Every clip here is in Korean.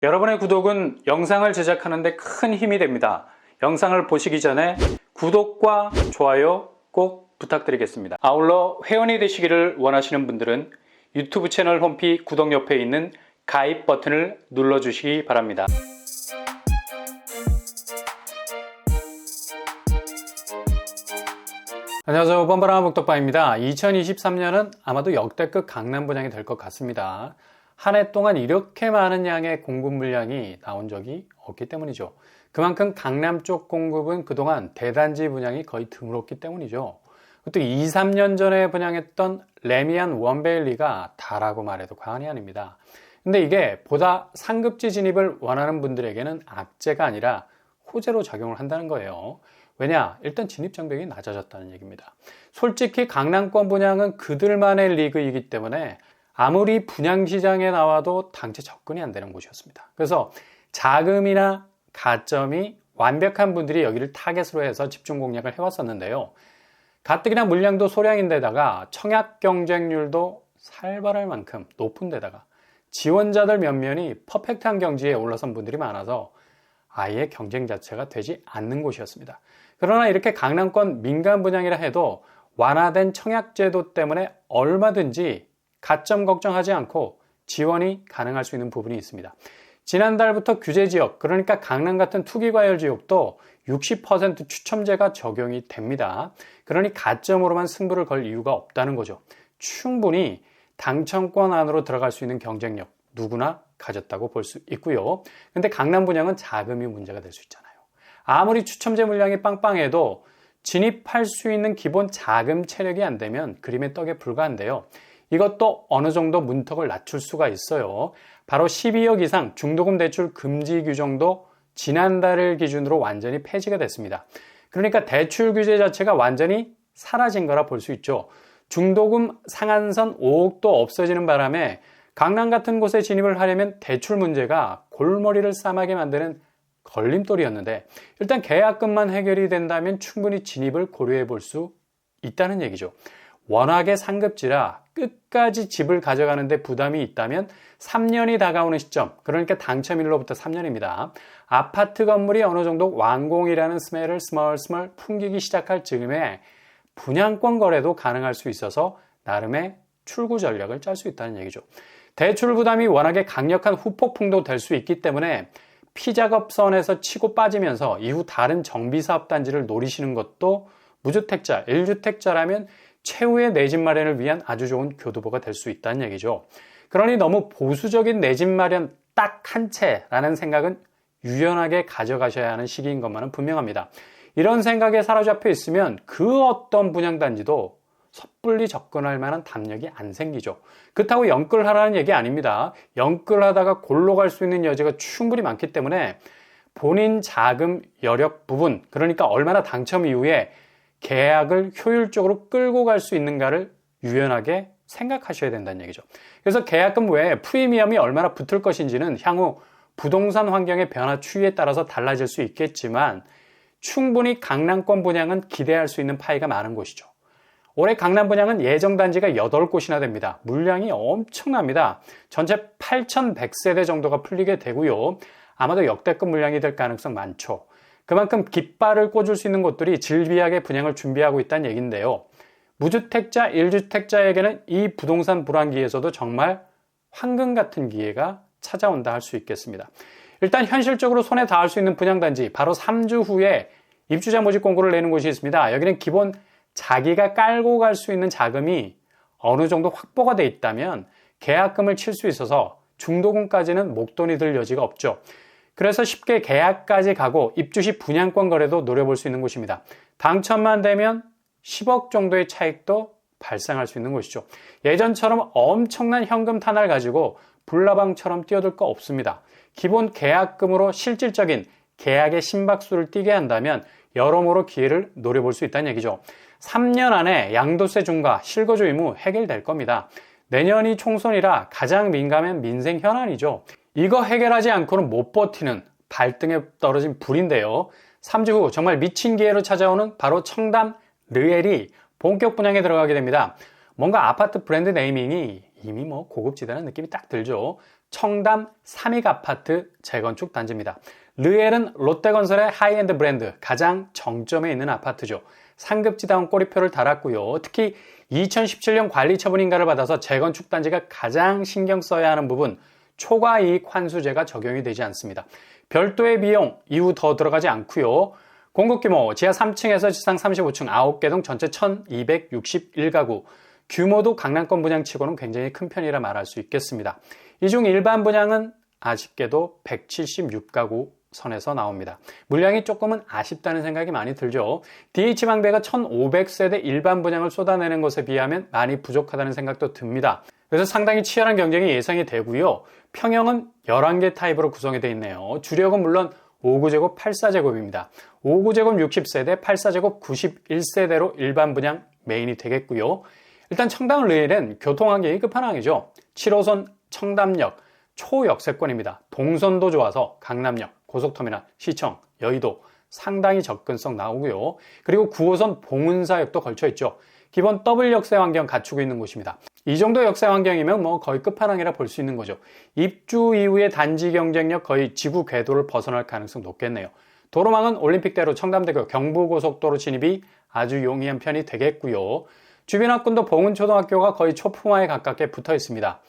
여러분의 구독은 영상을 제작하는 데 큰 힘이 됩니다. 영상을 보시기 전에 구독과 좋아요 꼭 부탁드리겠습니다. 아울러 회원이 되시기를 원하시는 분들은 유튜브 채널 홈피 구독 옆에 있는 가입 버튼을 눌러주시기 바랍니다. 안녕하세요. 뻔뻔한 북덕방입니다. 2023년은 아마도 역대급 강남 분양이 될 것 같습니다. 한 해 동안 이렇게 많은 양의 공급 물량이 나온 적이 없기 때문이죠. 그만큼 강남 쪽 공급은 그동안 대단지 분양이 거의 드물었기 때문이죠. 또 2, 3년 전에 분양했던 레미안 원베일리가 다라고 말해도 과언이 아닙니다. 근데 이게 보다 상급지 진입을 원하는 분들에게는 악재가 아니라 호재로 작용을 한다는 거예요. 왜냐? 일단 진입 장벽이 낮아졌다는 얘기입니다. 솔직히 강남권 분양은 그들만의 리그이기 때문에 아무리 분양시장에 나와도 당최 접근이 안 되는 곳이었습니다. 그래서 자금이나 가점이 완벽한 분들이 여기를 타겟으로 해서 집중 공략을 해왔었는데요. 가뜩이나 물량도 소량인데다가 청약 경쟁률도 살벌할 만큼 높은 데다가 지원자들 면면이 퍼펙트한 경지에 올라선 분들이 많아서 아예 경쟁 자체가 되지 않는 곳이었습니다. 그러나 이렇게 강남권 민간 분양이라 해도 완화된 청약제도 때문에 얼마든지 가점 걱정하지 않고 지원이 가능할 수 있는 부분이 있습니다. 지난달부터 규제지역, 그러니까 강남 같은 투기과열 지역도 60% 추첨제가 적용이 됩니다. 그러니 가점으로만 승부를 걸 이유가 없다는 거죠. 충분히 당첨권 안으로 들어갈 수 있는 경쟁력 누구나 가졌다고 볼 수 있고요. 근데 강남 분양은 자금이 문제가 될 수 있잖아요. 아무리 추첨제 물량이 빵빵해도 진입할 수 있는 기본 자금 체력이 안 되면 그림의 떡에 불과한데요. 이것도 어느 정도 문턱을 낮출 수가 있어요. 바로 12억 이상 중도금 대출 금지 규정도 지난달을 기준으로 완전히 폐지가 됐습니다. 그러니까 대출 규제 자체가 완전히 사라진 거라 볼 수 있죠. 중도금 상한선 5억도 없어지는 바람에 강남 같은 곳에 진입을 하려면 대출 문제가 골머리를 싸매게 만드는 걸림돌이었는데 일단 계약금만 해결이 된다면 충분히 진입을 고려해 볼 수 있다는 얘기죠. 워낙에 상급지라 끝까지 집을 가져가는데 부담이 있다면 3년이 다가오는 시점, 그러니까 당첨일로부터 3년입니다. 아파트 건물이 어느 정도 완공이라는 스멜을 스멀스멀 풍기기 시작할 즈음에 분양권 거래도 가능할 수 있어서 나름의 출구 전략을 짤 수 있다는 얘기죠. 대출 부담이 워낙에 강력한 후폭풍도 될 수 있기 때문에 피작업선에서 치고 빠지면서 이후 다른 정비사업단지를 노리시는 것도 무주택자, 1주택자라면 최후의 내 집 마련을 위한 아주 좋은 교두보가 될 수 있다는 얘기죠. 그러니 너무 보수적인 내 집 마련 딱 한 채라는 생각은 유연하게 가져가셔야 하는 시기인 것만은 분명합니다. 이런 생각에 사로잡혀 있으면 그 어떤 분양단지도 섣불리 접근할 만한 담력이 안 생기죠. 그렇다고 영끌하라는 얘기 아닙니다. 영끌하다가 골로 갈 수 있는 여지가 충분히 많기 때문에 본인 자금 여력 부분, 그러니까 얼마나 당첨 이후에 계약을 효율적으로 끌고 갈 수 있는가를 유연하게 생각하셔야 된다는 얘기죠. 그래서 계약금 외에 프리미엄이 얼마나 붙을 것인지는 향후 부동산 환경의 변화 추이에 따라서 달라질 수 있겠지만 충분히 강남권 분양은 기대할 수 있는 파이가 많은 곳이죠. 올해 강남 분양은 예정 단지가 8곳이나 됩니다. 물량이 엄청납니다. 전체 8,100세대 정도가 풀리게 되고요. 아마도 역대급 물량이 될 가능성 많죠. 그만큼 깃발을 꽂을 수 있는 곳들이 질비하게 분양을 준비하고 있다는 얘기인데요. 무주택자, 1주택자에게는 이 부동산 불황기에서도 정말 황금 같은 기회가 찾아온다 할 수 있겠습니다. 일단 현실적으로 손에 닿을 수 있는 분양단지, 바로 3주 후에 입주자 모집 공고를 내는 곳이 있습니다. 여기는 기본 자기가 깔고 갈 수 있는 자금이 어느 정도 확보가 돼 있다면 계약금을 칠 수 있어서 중도금까지는 목돈이 들 여지가 없죠. 그래서 쉽게 계약까지 가고 입주 시 분양권 거래도 노려볼 수 있는 곳입니다. 당첨만 되면 10억 정도의 차익도 발생할 수 있는 곳이죠. 예전처럼 엄청난 현금 탄을 가지고 불나방처럼 뛰어들 거 없습니다. 기본 계약금으로 실질적인 계약의 심박수를 띄게 한다면 여러모로 기회를 노려볼 수 있다는 얘기죠. 3년 안에 양도세 중과 실거주 의무 해결될 겁니다. 내년이 총선이라 가장 민감한 민생 현안이죠. 이거 해결하지 않고는 못 버티는 발등에 떨어진 불인데요. 3주 후 정말 미친 기회로 찾아오는 바로 청담 르엘이 본격 분양에 들어가게 됩니다. 뭔가 아파트 브랜드 네이밍이 이미 고급지다는 느낌이 딱 들죠. 청담 삼익 아파트 재건축 단지입니다. 르엘은 롯데건설의 하이엔드 브랜드, 가장 정점에 있는 아파트죠. 상급지다운 꼬리표를 달았고요. 특히 2017년 관리처분인가를 받아서 재건축 단지가 가장 신경 써야 하는 부분, 초과이익 환수제가 적용이 되지 않습니다. 별도의 비용 이후 더 들어가지 않고요. 공급규모 지하 3층에서 지상 35층 9개 동 전체 1261가구, 규모도 강남권 분양치고는 굉장히 큰 편이라 말할 수 있겠습니다. 이 중 일반 분양은 아쉽게도 176가구 선에서 나옵니다. 물량이 조금은 아쉽다는 생각이 많이 들죠. DH방배가 1500세대 일반 분양을 쏟아내는 것에 비하면 많이 부족하다는 생각도 듭니다. 그래서 상당히 치열한 경쟁이 예상이 되고요. 평형은 11개 타입으로 구성이 되어 있네요. 주력은 물론 5구제곱 8사제곱입니다. 5구제곱 60세대, 8사제곱 91세대로 일반 분양 메인이 되겠고요. 일단 청담 르엘은 교통환경이 끝판왕이죠. 7호선 청담역, 초역세권입니다. 동선도 좋아서 강남역, 고속터미널, 시청, 여의도 상당히 접근성 나오고요. 그리고 9호선 봉은사역도 걸쳐있죠. 기본 더블 역세 환경 갖추고 있는 곳입니다. 이 정도 역세 환경이면 거의 끝판왕이라 볼 수 있는 거죠. 입주 이후에 단지 경쟁력 거의 지구 궤도를 벗어날 가능성 높겠네요. 도로망은 올림픽대로, 청담대교, 경부고속도로 진입이 아주 용이한 편이 되겠고요. 주변 학군도 봉은초등학교가 거의 초품화에 가깝게 붙어 있습니다.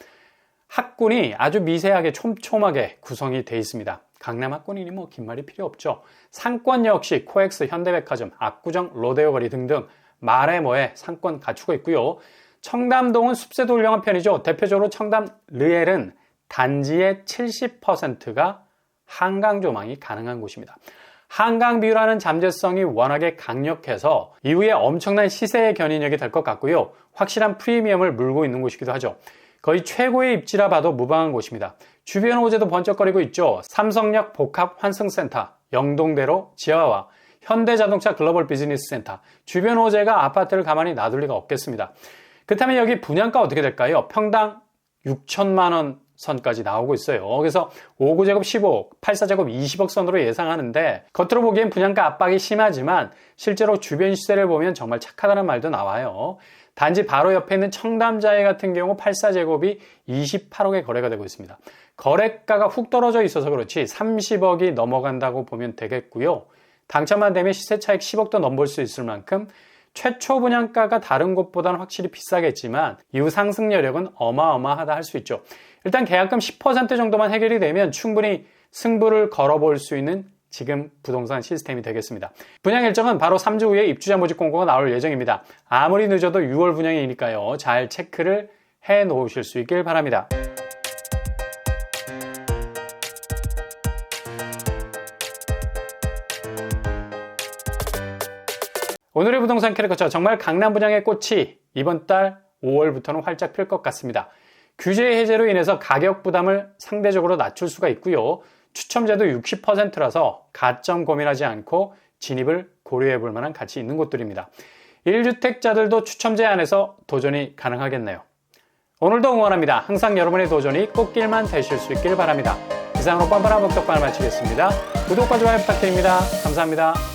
학군이 아주 미세하게 촘촘하게 구성이 되어 있습니다. 강남 학군이니 긴 말이 필요 없죠. 상권 역시 코엑스, 현대백화점, 압구정, 로데오 거리 등등 말해 뭐해 상권 갖추고 있고요. 청담동은 숲세도 훌륭한 편이죠. 대표적으로 청담 르엘은 단지의 70%가 한강 조망이 가능한 곳입니다. 한강 뷰라는 잠재성이 워낙에 강력해서 이후에 엄청난 시세의 견인력이 될 것 같고요. 확실한 프리미엄을 물고 있는 곳이기도 하죠. 거의 최고의 입지라 봐도 무방한 곳입니다. 주변 호재도 번쩍거리고 있죠. 삼성역 복합 환승센터, 영동대로 지하화, 현대자동차 글로벌 비즈니스 센터, 주변 호재가 아파트를 가만히 놔둘 리가 없겠습니다. 그렇다면 여기 분양가 어떻게 될까요? 평당 6천만 원 선까지 나오고 있어요. 그래서 5구제곱 15억, 8사제곱 20억 선으로 예상하는데 겉으로 보기엔 분양가 압박이 심하지만 실제로 주변 시세를 보면 정말 착하다는 말도 나와요. 단지 바로 옆에 있는 청담자이 같은 경우 8사제곱이 28억에 거래가 되고 있습니다. 거래가가 훅 떨어져 있어서 그렇지 30억이 넘어간다고 보면 되겠고요. 당첨만 되면 시세 차익 10억도 넘볼 수 있을 만큼 최초 분양가가 다른 곳보다는 확실히 비싸겠지만 이후 상승 여력은 어마어마하다 할 수 있죠. 일단 계약금 10% 정도만 해결이 되면 충분히 승부를 걸어볼 수 있는 지금 부동산 시스템이 되겠습니다. 분양 일정은 바로 3주 후에 입주자 모집 공고가 나올 예정입니다. 아무리 늦어도 6월 분양이니까요. 잘 체크를 해 놓으실 수 있길 바랍니다. 오늘의 부동산 캐릭터, 정말 강남 분양의 꽃이 이번 달 5월부터는 활짝 필 것 같습니다. 규제 해제로 인해서 가격 부담을 상대적으로 낮출 수가 있고요. 추첨제도 60%라서 가점 고민하지 않고 진입을 고려해 볼 만한 가치 있는 곳들입니다. 1주택자들도 추첨제 안에서 도전이 가능하겠네요. 오늘도 응원합니다. 항상 여러분의 도전이 꽃길만 되실 수 있길 바랍니다. 이상으로 뻔뻔한 복덕방을 마치겠습니다. 구독과 좋아요 부탁드립니다. 감사합니다.